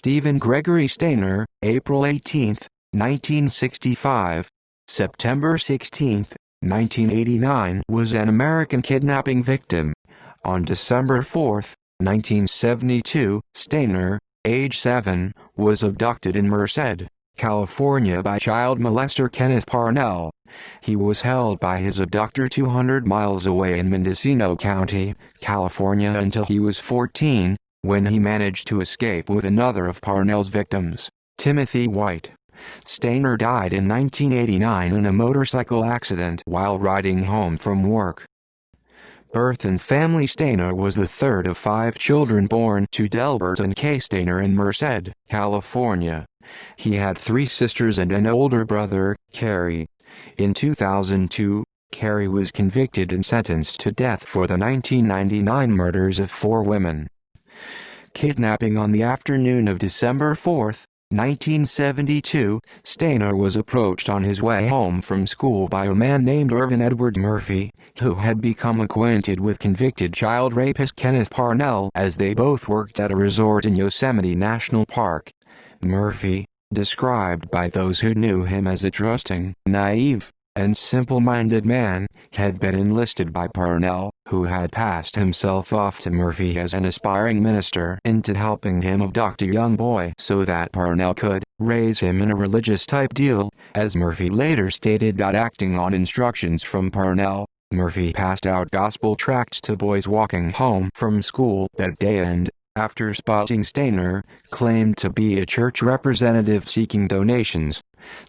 Stephen Gregory Stayner, April 18, 1965, September 16, 1989, was an American kidnapping victim. On December 4, 1972, Stayner, age 7, was abducted in Merced, California by child molester Kenneth Parnell. He was held by his abductor 200 miles away in Mendocino County, California until he was 14, when he managed to escape with another of Parnell's victims, Timothy White. Stayner died in 1989 in a motorcycle accident while riding home from work. Birth and family. Stayner was the third of 5 children born to Delbert and Kay Stayner in Merced, California. He had 3 sisters and an older brother, Carrie. In 2002, Carrie was convicted and sentenced to death for the 1999 murders of 4 women. Kidnapping. On the afternoon of December 4, 1972, Stayner was approached on his way home from school by a man named Irvin Edward Murphy, who had become acquainted with convicted child rapist Kenneth Parnell as they both worked at a resort in Yosemite National Park. Murphy, described by those who knew him as a trusting, naive, and simple-minded man, had been enlisted by Parnell, who had passed himself off to Murphy as an aspiring minister into helping him abduct a young boy so that Parnell could raise him in a religious-type deal. As Murphy later stated, acting on instructions from Parnell, Murphy passed out gospel tracts to boys walking home from school that day and, after spotting Stayner, claimed to be a church representative seeking donations.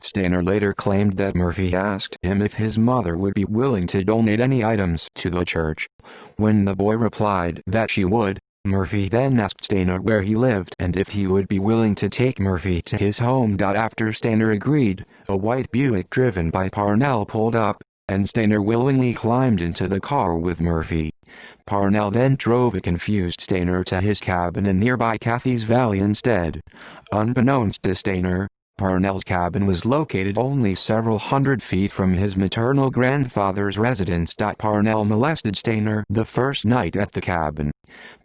Stayner later claimed that Murphy asked him if his mother would be willing to donate any items to the church. When the boy replied that she would, Murphy then asked Stayner where he lived and if he would be willing to take Murphy to his home. After Stayner agreed, a white Buick driven by Parnell pulled up, and Stayner willingly climbed into the car with Murphy. Parnell then drove a confused Stayner to his cabin in nearby Cathy's Valley instead. Unbeknownst to Stayner, Parnell's cabin was located only several hundred feet from his maternal grandfather's residence. Parnell molested Stayner the first night at the cabin.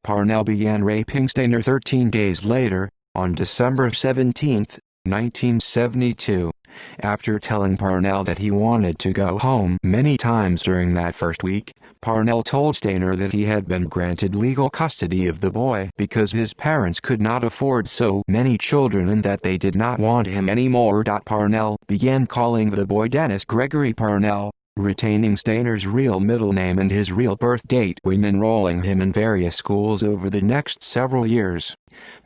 Parnell began raping Stayner 13 days later, on December 17, 1972. After telling Parnell that he wanted to go home many times during that first week, Parnell told Stayner that he had been granted legal custody of the boy because his parents could not afford so many children and that they did not want him anymore. Parnell began calling the boy Dennis Gregory Parnell, retaining Stayner's real middle name and his real birth date when enrolling him in various schools over the next several years.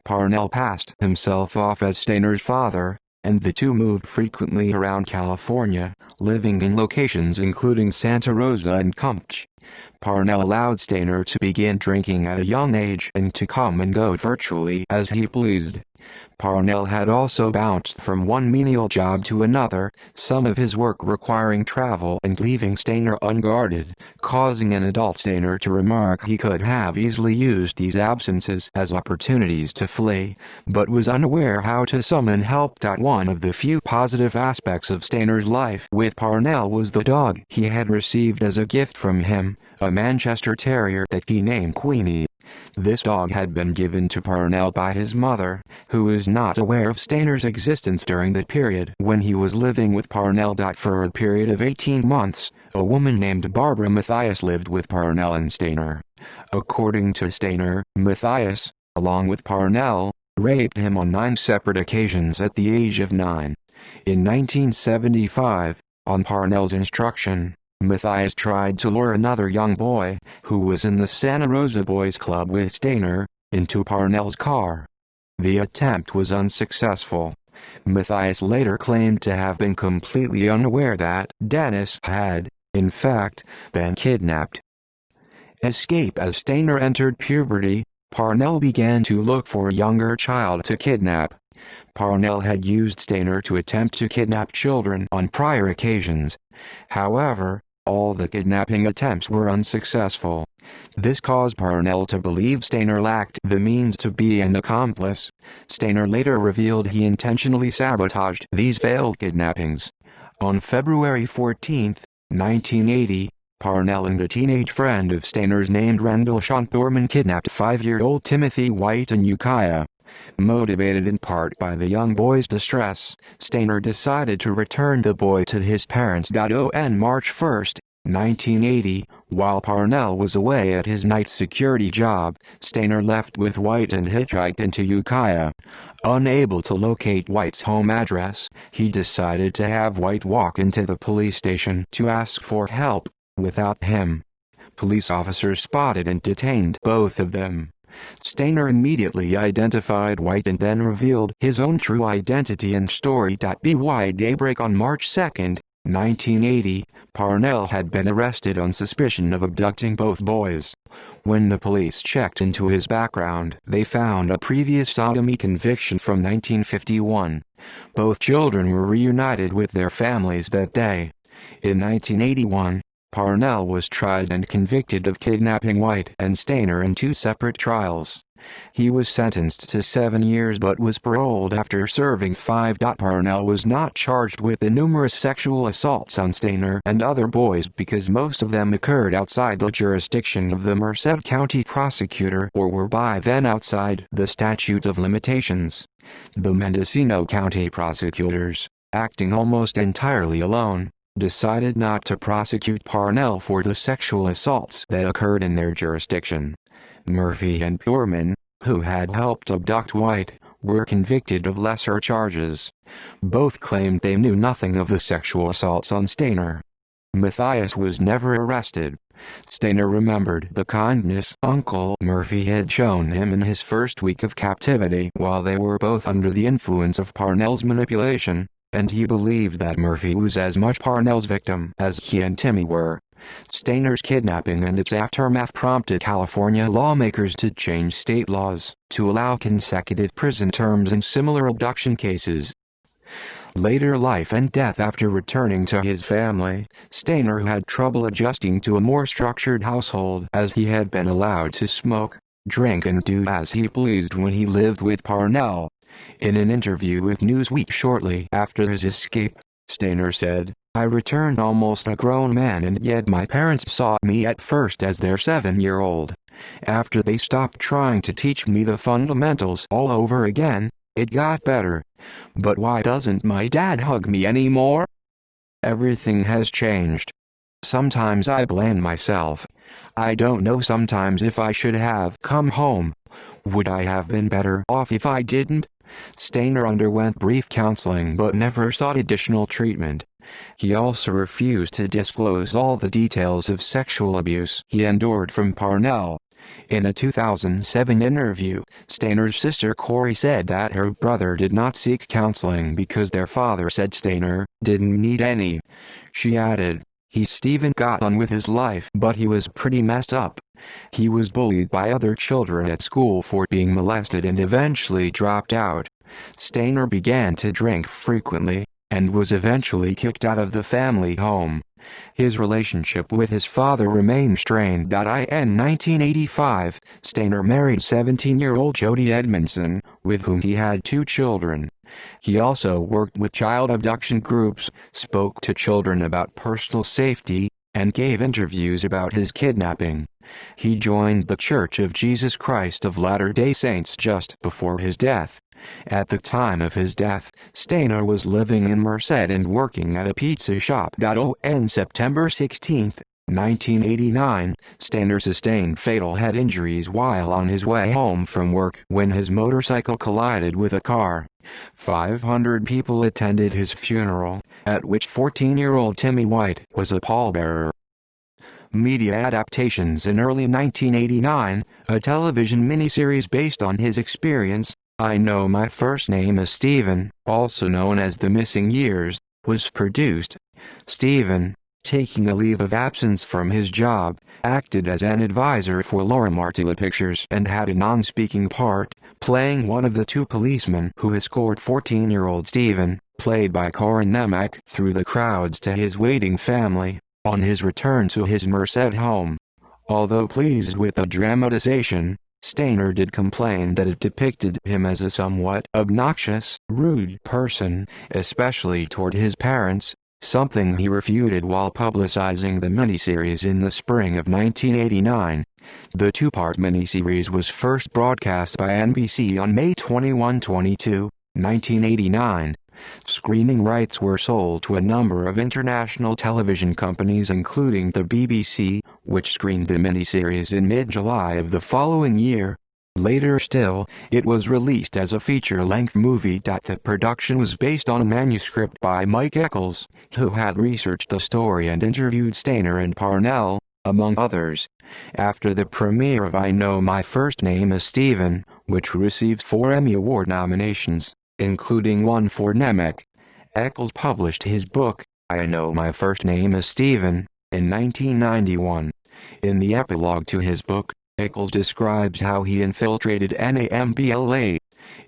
Parnell passed himself off as Stayner's father, and the two moved frequently around California, living in locations including Santa Rosa and Campeche. Parnell allowed Stayner to begin drinking at a young age and to come and go virtually as he pleased. Parnell had also bounced from one menial job to another, some of his work requiring travel and leaving Stayner unguarded, causing an adult Stayner to remark he could have easily used these absences as opportunities to flee, but was unaware how to summon help. One of the few positive aspects of Stayner's life with Parnell was the dog he had received as a gift from him, a Manchester Terrier that he named Queenie. This dog had been given to Parnell by his mother, who was not aware of Stayner's existence during the period when he was living with Parnell. For a period of 18 months, a woman named Barbara Mathias lived with Parnell and Stayner. According to Stayner, Mathias, along with Parnell, raped him on 9 separate occasions at the age of 9. In 1975, on Parnell's instruction, Mathias tried to lure another young boy, who was in the Santa Rosa Boys Club with Stayner, into Parnell's car. The attempt was unsuccessful. Mathias later claimed to have been completely unaware that Dennis had, in fact, been kidnapped. Escape. As Stayner entered puberty, Parnell began to look for a younger child to kidnap. Parnell had used Stayner to attempt to kidnap children on prior occasions. However, all the kidnapping attempts were unsuccessful. This caused Parnell to believe Stayner lacked the means to be an accomplice. Stayner later revealed he intentionally sabotaged these failed kidnappings. On February 14, 1980, Parnell and a teenage friend of Stayner's named Randall Shonthorman kidnapped 5-year-old Timothy White in Ukiah, Motivated in part by the young boy's distress, Stayner decided to return the boy to his parents. On March 1, 1980, while Parnell was away at his night security job, Stayner left with White and hitchhiked into Ukiah. Unable to locate White's home address, he decided to have White walk into the police station to ask for help. Without him, police officers spotted and detained both of them. Stayner immediately identified White and then revealed his own true identity and story. By daybreak on March 2, 1980, Parnell had been arrested on suspicion of abducting both boys. When the police checked into his background, they found a previous sodomy conviction from 1951. Both children were reunited with their families that day. In 1981, Parnell was tried and convicted of kidnapping White and Stayner in two separate trials. He was sentenced to 7 years but was paroled after serving 5. Parnell was not charged with the numerous sexual assaults on Stayner and other boys because most of them occurred outside the jurisdiction of the Merced County prosecutor or were by then outside the statute of limitations. The Mendocino County prosecutors, acting almost entirely alone, decided not to prosecute Parnell for the sexual assaults that occurred in their jurisdiction. Murphy and Pureman, who had helped abduct White, were convicted of lesser charges. Both claimed they knew nothing of the sexual assaults on Stayner. Matthias was never arrested. Stayner remembered the kindness Uncle Murphy had shown him in his first week of captivity while they were both under the influence of Parnell's manipulation, and he believed that Murphy was as much Parnell's victim as he and Timmy were. Stayner's kidnapping and its aftermath prompted California lawmakers to change state laws to allow consecutive prison terms in similar abduction cases. Later life and death. After returning to his family, Stayner had trouble adjusting to a more structured household as he had been allowed to smoke, drink and do as he pleased when he lived with Parnell. In an interview with Newsweek shortly after his escape, Stayner said, "I returned almost a grown man and yet my parents saw me at first as their 7-year-old. After they stopped trying to teach me the fundamentals all over again, it got better. But why doesn't my dad hug me anymore? Everything has changed. Sometimes I blame myself. I don't know sometimes if I should have come home. Would I have been better off if I didn't?" Stayner underwent brief counseling but never sought additional treatment. He also refused to disclose all the details of sexual abuse he endured from Parnell. In a 2007 interview, Stayner's sister Corey said that her brother did not seek counseling because their father said Stayner didn't need any. She added, Steven got on with his life but he was pretty messed up. He was bullied by other children at school for being molested and eventually dropped out. Stayner began to drink frequently, and was eventually kicked out of the family home. His relationship with his father remained strained. In 1985, Stayner married 17-year-old Jody Edmondson, with whom he had 2 children. He also worked with child abduction groups, spoke to children about personal safety, and gave interviews about his kidnapping. He joined the Church of Jesus Christ of Latter-day Saints just before his death. At the time of his death, Stayner was living in Merced and working at a pizza shop. On September 16, 1989, Stayner sustained fatal head injuries while on his way home from work when his motorcycle collided with a car. 500 people attended his funeral, at which 14-year-old Timmy White was a pallbearer. Media Adaptations. In early 1989, a television miniseries based on his experience, I Know My First Name is Steven, also known as The Missing Years, was produced. Steven, taking a leave of absence from his job, acted as an advisor for Laura Martilla Pictures and had a non-speaking part, playing one of the 2 policemen who escort 14-year-old Steven, played by Corin Nemec, through the crowds to his waiting family, on his return to his Merced home. Although pleased with the dramatization, Stayner did complain that it depicted him as a somewhat obnoxious, rude person, especially toward his parents, something he refuted while publicizing the miniseries in the spring of 1989. The two-part miniseries was first broadcast by NBC on May 22, 1989. Screening rights were sold to a number of international television companies including the BBC, which screened the miniseries in mid-July of the following year. Later still, it was released as a feature-length movie. The production was based on a manuscript by Mike Eccles, who had researched the story and interviewed Stayner and Parnell, among others. After the premiere of I Know My First Name Is Steven, which received 4 Emmy Award nominations, including one for Nemec, Eccles published his book, I Know My First Name Is Steven, in 1991. In the epilogue to his book, Eccles describes how he infiltrated NAMBLA.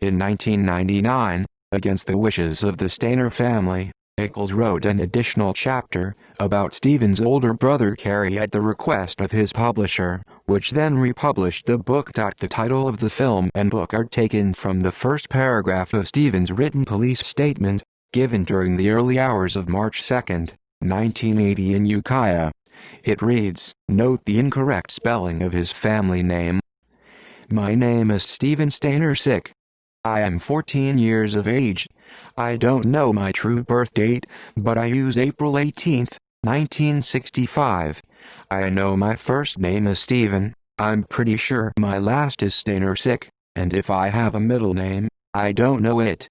In 1999, against the wishes of the Stayner family, Eccles wrote an additional chapter about Steven's older brother Cary at the request of his publisher, which then republished the book. The title of the film and book are taken from the first paragraph of Steven's written police statement, given during the early hours of March 2, 1980 in Ukiah. It reads, "Note the incorrect spelling of his family name. My name is Steven Stayner Sick. I am 14 years of age. I don't know my true birth date, but I use April 18, 1965. I know my first name is Steven. I'm pretty sure my last is Stayner Sick, and if I have a middle name, I don't know it."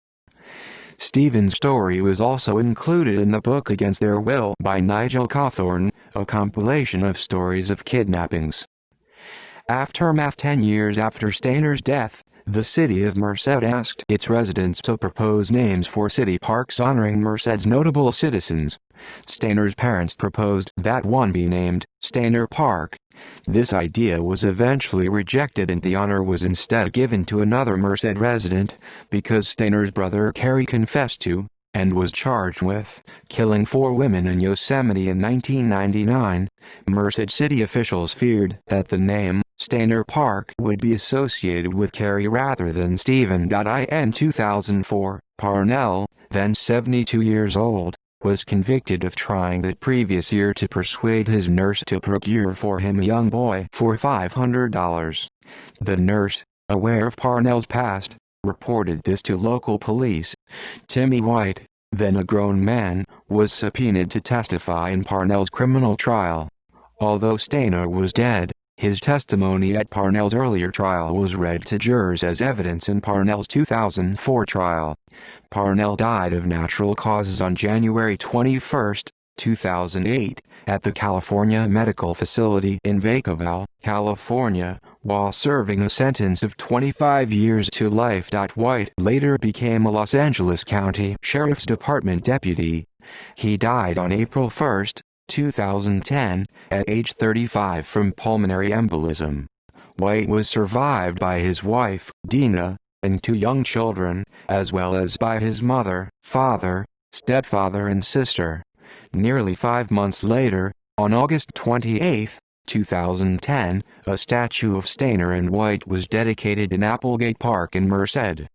Steven's story was also included in the book Against Their Will by Nigel Cawthorne, a compilation of stories of kidnappings. Aftermath. 10 years after Stayner's death, the city of Merced asked its residents to propose names for city parks honoring Merced's notable citizens. Stayner's parents proposed that one be named Stayner Park. This idea was eventually rejected and the honor was instead given to another Merced resident, because Stayner's brother Cary confessed to, and was charged with, killing 4 women in Yosemite in 1999. Merced city officials feared that the name, Stayner Park, would be associated with Cary rather than Steven. In 2004, Parnell, then 72 years old, was convicted of trying the previous year to persuade his nurse to procure for him a young boy for $500. The nurse, aware of Parnell's past, reported this to local police. Timmy White, then a grown man, was subpoenaed to testify in Parnell's criminal trial. Although Stayner was dead, his testimony at Parnell's earlier trial was read to jurors as evidence in Parnell's 2004 trial. Parnell died of natural causes on January 21, 2008, at the California Medical Facility in Vacaville, California, while serving a sentence of 25 years to life. White later became a Los Angeles County Sheriff's Department deputy. He died on April 1, 2010, at age 35 from pulmonary embolism. White was survived by his wife, Dina, and 2 young children, as well as by his mother, father, stepfather and sister. Nearly 5 months later, on August 28, 2010, a statue of Stayner and White was dedicated in Applegate Park in Merced.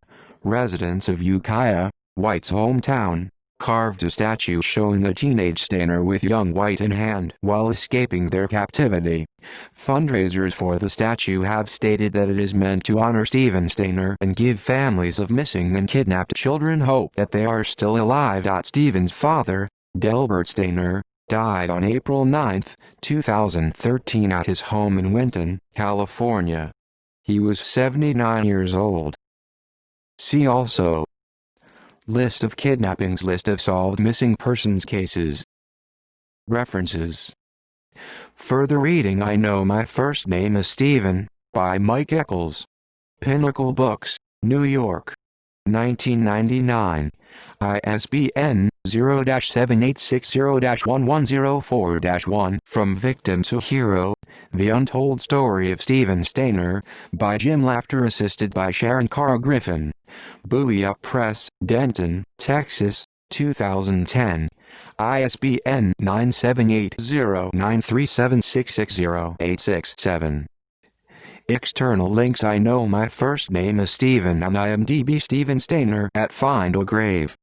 Residents of Ukiah, White's hometown, carved a statue showing the teenage Stayner with young White in hand while escaping their captivity. Fundraisers for the statue have stated that it is meant to honor Steven Stayner and give families of missing and kidnapped children hope that they are still alive. Steven's father, Delbert Stayner, died on April 9, 2013 at his home in Winton, California. He was 79 years old. See also: List of kidnappings, List of solved missing persons cases. References. Further reading: I Know My First Name Is Steven, by Mike Eccles. Pinnacle Books, New York. 1999. ISBN 0-7860-1104-1. From Victim to Hero: The Untold Story of Steven Stayner, by Jim Laughter, assisted by Sharon Carr Griffin. Bowie Up Press, Denton, Texas, 2010. ISBN 978-0-937-660-867. External links: I Know My First Name Is Steven on IMDb. Steven Stayner at Find a Grave.